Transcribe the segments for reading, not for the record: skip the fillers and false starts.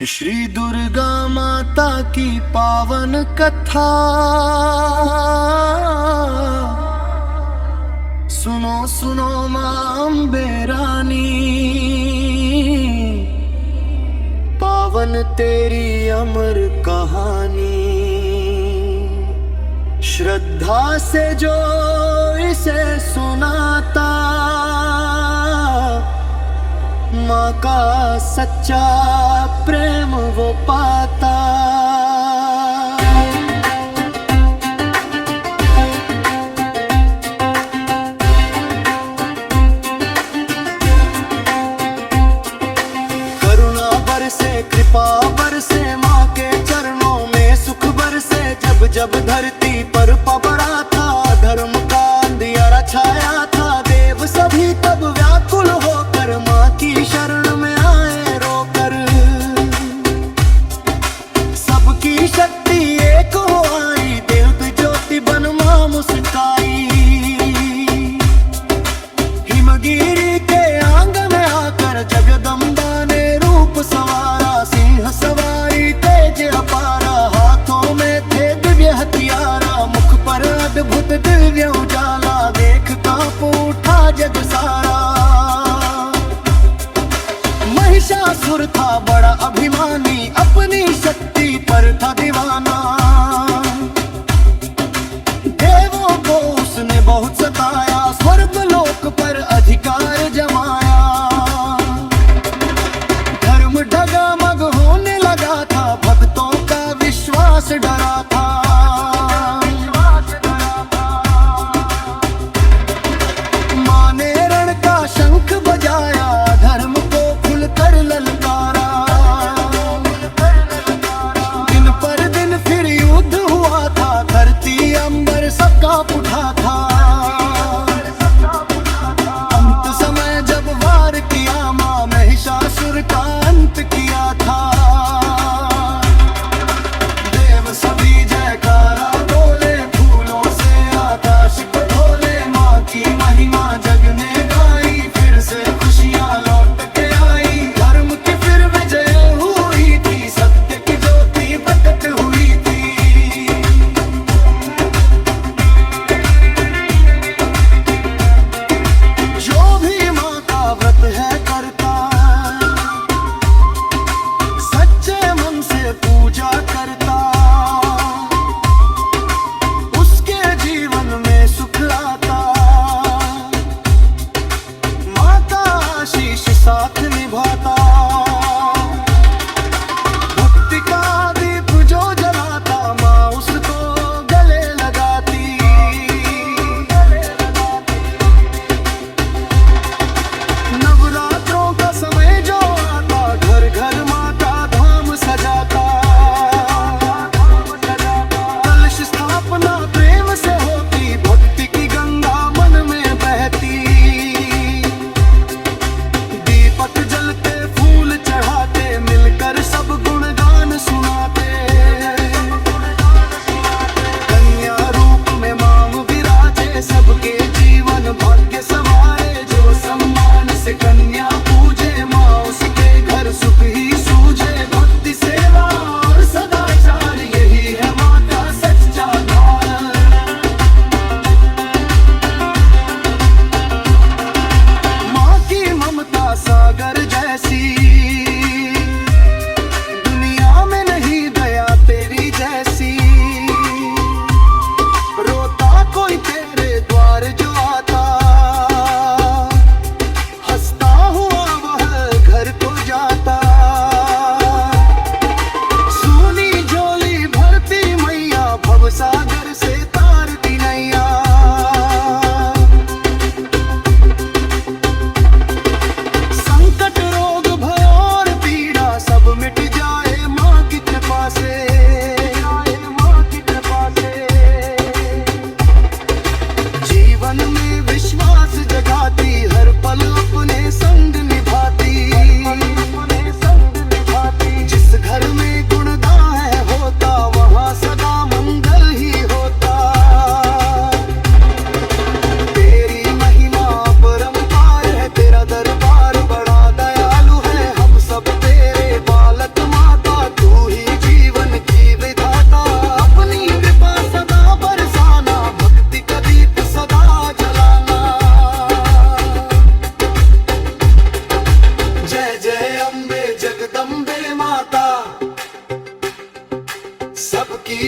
श्री दुर्गा माता की पावन कथा सुनो सुनो मां अम्बे रानी, पावन तेरी अमर कहानी। श्रद्धा से जो इसे सुनाता, माँ का सच्चा प्रेम वो पाता। करुणा बरसे, कृपा बरसे, माँ के चरणों में सुख बरसे। जब जब धरती पर पबड़ा था, धर्म का अंधियारा छाया था। देव सभी तब व्याकुल होकर माँ की शरण में आए रोकर। सबकी शक्ति एक हो आई, देव ज्योति बन माँ मुस्काई। हिमगिरी के आंगन आकर जगदम्बा ने रूप संवारा। सिंह सवारी तेज अपारा, हाथों में थे दिव्य हथियारा। मुख पर अद्भुत दिव्य उजाला, देख कांप उठा जग सारा। महिषासुर था बड़ा अभिमानी, अपनी शक्ति पर था दीवाना। देवों को उसने बहुत सताया, स्वर्ग लोक पर अधिकार जमाया। धर्म डगमग होने लगा था, भक्तों का विश्वास डरा था। माँ ने रण का शंख बजाया, धर्म को खुलकर ललकारा। दिन पर दिन फिर युद्ध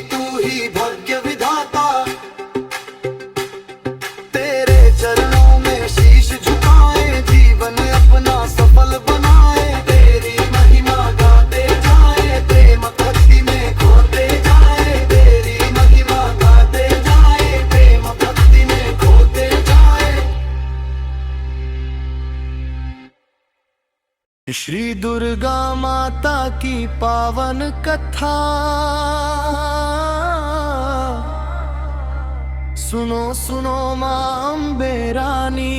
तू ही भाग्य विधाता। तेरे चरणों में शीश झुकाए, जीवन अपना सफल बनाए। तेरी महिमा गाते जाए, प्रेम भक्ति में खोते जाए। तेरी महिमा गाते जाए, प्रेम भक्ति में खोते जाए। श्री दुर्गा माता की पावन कथा सुनो सुनो मां अम्बे रानी,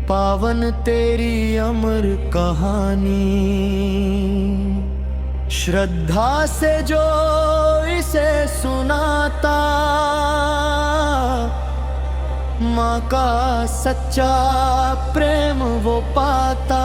पावन तेरी अमर कहानी। श्रद्धा से जो इसे सुनाता, माँ का सच्चा प्रेम वो पाता।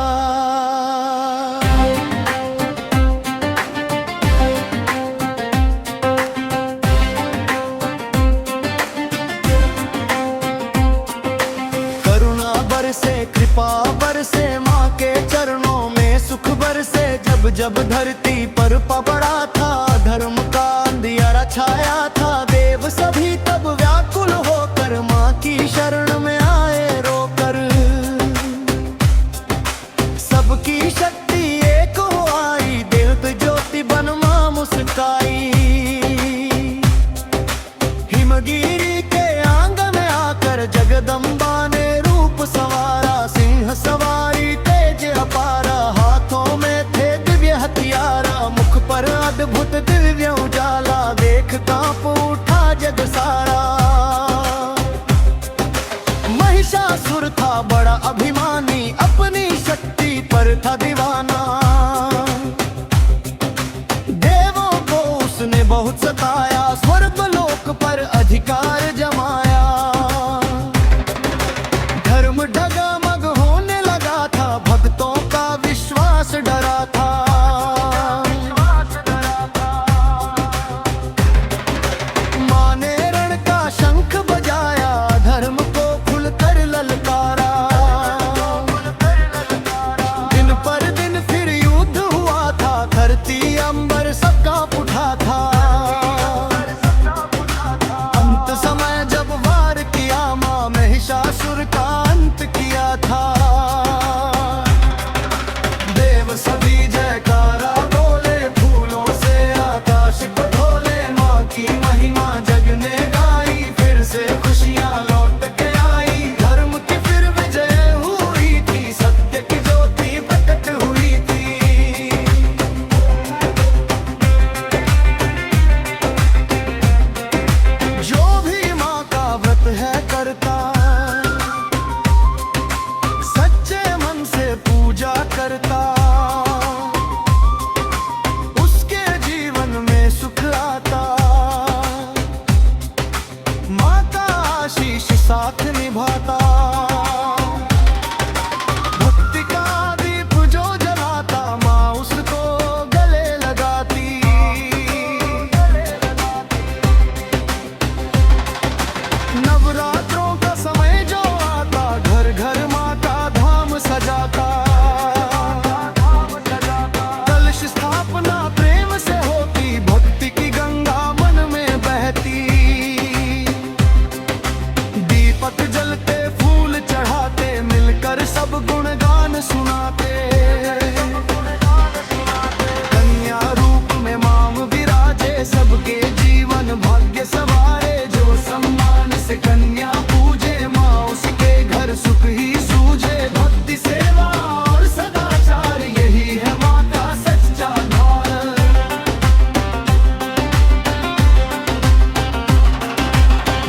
करुणा बरसे, कृपा बरसे, माँ के चरणों में सुख बरसे। जब जब धरती पर पपड़ा था, धर्म का अंधियारा छाया था। देव सभी तब व्याकुल होकर माँ की शरण में आए रोकर। सबकी शक्ति एक हो आई, देवत ज्योति बन माँ मुस्काई। हिमगिरी के आंग में आकर जगदम्बा ने रूप संवारा। सिंह सवारी तेज अपारा, हाथों में थे दिव्य हथियारा। मुख पर अद्भुत दिव्य उजाला, देख कांप उठा जग सारा। महिषासुर था बड़ा अभिमानी, अपनी शक्ति पर था दीवाना। देवों को उसने बहुत सताया, स्वर्ग लोक पर अधिकार जमाया। धर्म डगमग होने लगा था, भक्तों का विश्वास डरा था। माँ ने रण का शंख बजाया, धर्म को खुलकर ललकारा। दिन पर दिन फिर युद्ध हुआ था, धरती अंबर सब कांप उठा था। अंत समय जब वार किया, माँ महिषासुर का अंत किया था। देव सभी जयकारा बोले, फूलों से आकाश को धोले। माँ की महिमा जग ने गाई, फिर से खुशियाँ लौट के आई। धर्म की फिर विजय हुई थी, सत्य की ज्योति प्रकट हुई थी। जो भी माँ का व्रत है करता, सच्चे मन से पूजा करता, उसके जीवन में सुख आता। माँ का आशीष साथ निभाता, भक्ति का दीप जो जलाता, माँ उसको गले लगाती। नवरात्रों का समय जो आता, घर घर माँ का धाम सजाता। कलश स्थापना प्रेम से होती, भक्ति की गंगा मन में बहती। दीपक जलते, फूल चढ़ाते, मिलकर सब गुणगान सुनाते। कन्या रूप में माम विराजे, सबके जीवन भाग्य सवारे। जो सम्मान से कन्या पूजे, माँ उसके घर सुख ही सूझे। भक्ति सेवा और सदाचार, यही है माँ का सच्चा द्वार।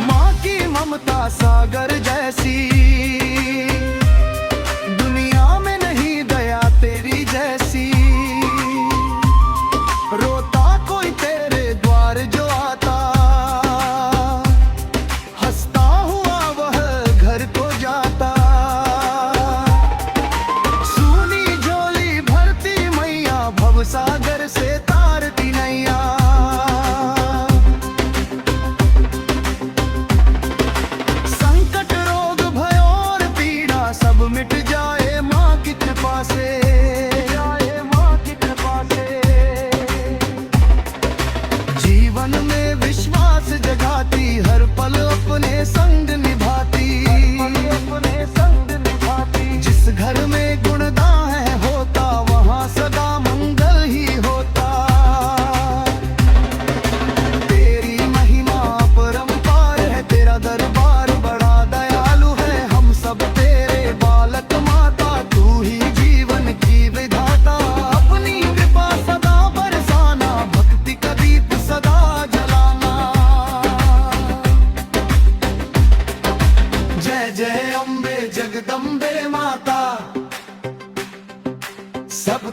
माँ की ममता सागर जैसी, दुनिया में नहीं दया तेरी जैसी। रोता कोई तेरे द्वार जो आता, हंसता हुआ वह घर को जाता। सूनी झोली भरती मैया, भवसागर से तारती नैया। संकट रोग भय और पीड़ा, सब मिट जाए माँ की कृपा से।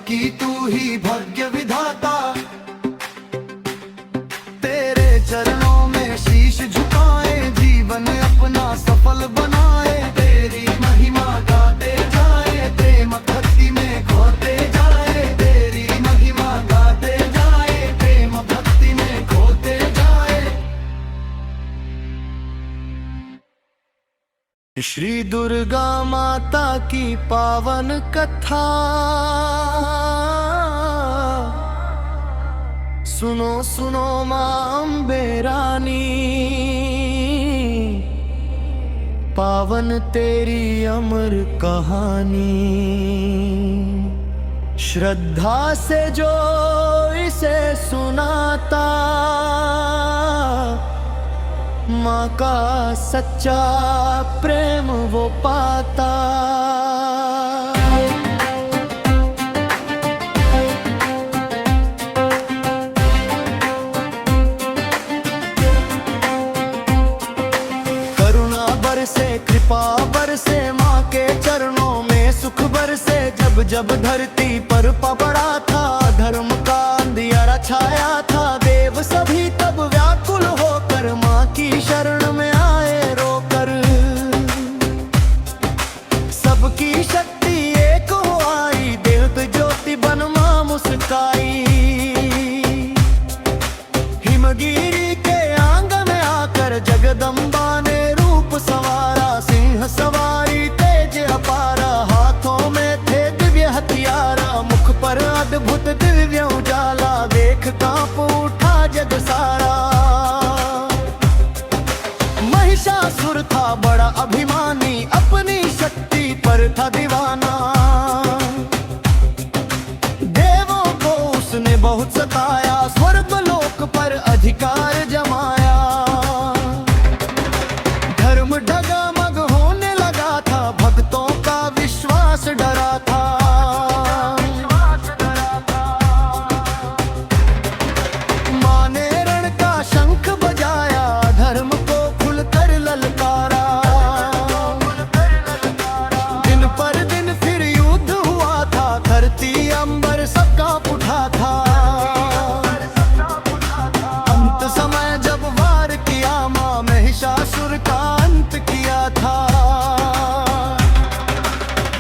की तू ही भाग्य विधाता। तेरे चरणों में शीश झुकाए, जीवन अपना सफल बनाए। तेरी महिमा गाते जाए, प्रेम भक्ति में खोते जाए। तेरी महिमा गाते जाए, प्रेम भक्ति में खोते जाए। श्री दुर्गा माता की पावन कथा सुनो सुनो माँ अम्बे रानी, पावन तेरी अमर कहानी। श्रद्धा से जो इसे सुनाता, माँ का सच्चा प्रेम वो पाता। करुणा बरसे, कृपा बरसे, माँ के चरणों में सुख बरसे। जब जब धरती पर पड़ा था, धर्म का अंधियारा छाया था। देव सभी तब व्याकुल होकर माँ की शरण में आए रोकर। सबकी शक्ति एक हो आई, दिव्य ज्योति बन माँ मुस्काई। हिमगिरी के आंगन में आकर जगदम्बा ने रूप संवारा। सिंह सवारी तेज अपारा, हाथों में थे दिव्य हथियारा। मुख पर अद्भुत दिव्य उजाला, देख कांप उठा जग सारा। महिषासुर था बड़ा अभिमानी, अपनी शक्ति पर था दीवाना। देवों को उसने बहुत सताया, स्वर्ग लोक पर अधिकार जमाया। धर्म डगमग होने लगा था, भक्तों का विश्वास डरा था। माँ ने रण का शंख बजाया, धर्म को खुलकर ललकारा। दिन पर दिन फिर युद्ध हुआ था, धरती अंबर सब कांप उठा था। अंत समय जब वार किया, माँ महिषासुर का अंत किया था।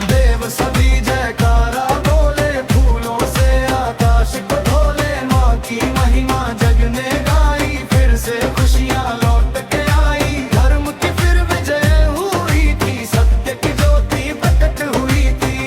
देव सभी जयकारा बोले, फूलों से आकाश को धोले। माँ की महिमा जग ने गाई, फिर से खुशियाँ लौट के आई। धर्म की फिर विजय हुई थी, सत्य की ज्योति प्रकट हुई थी।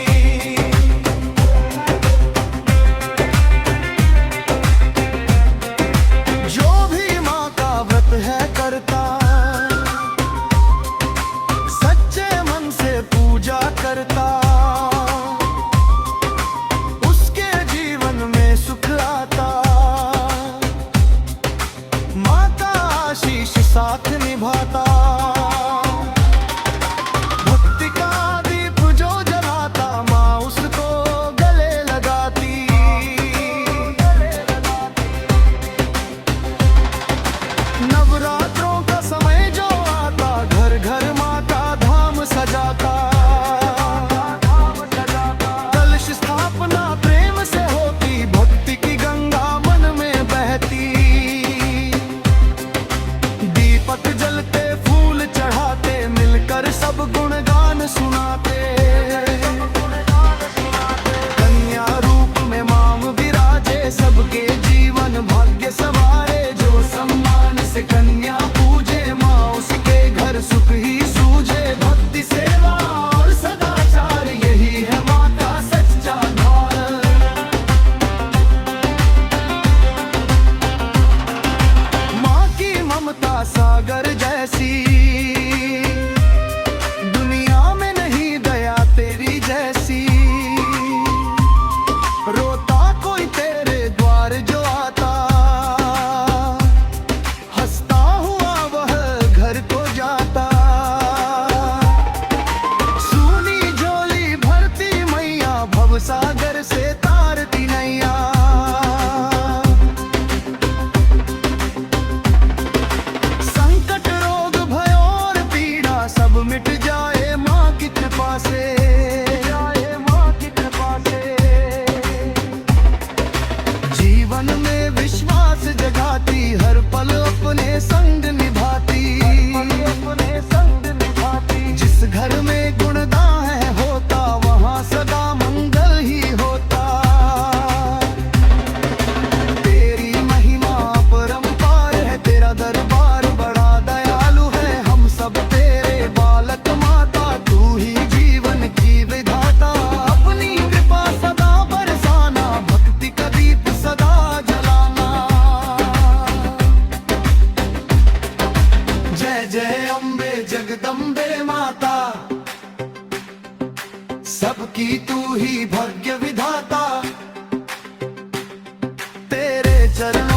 चरण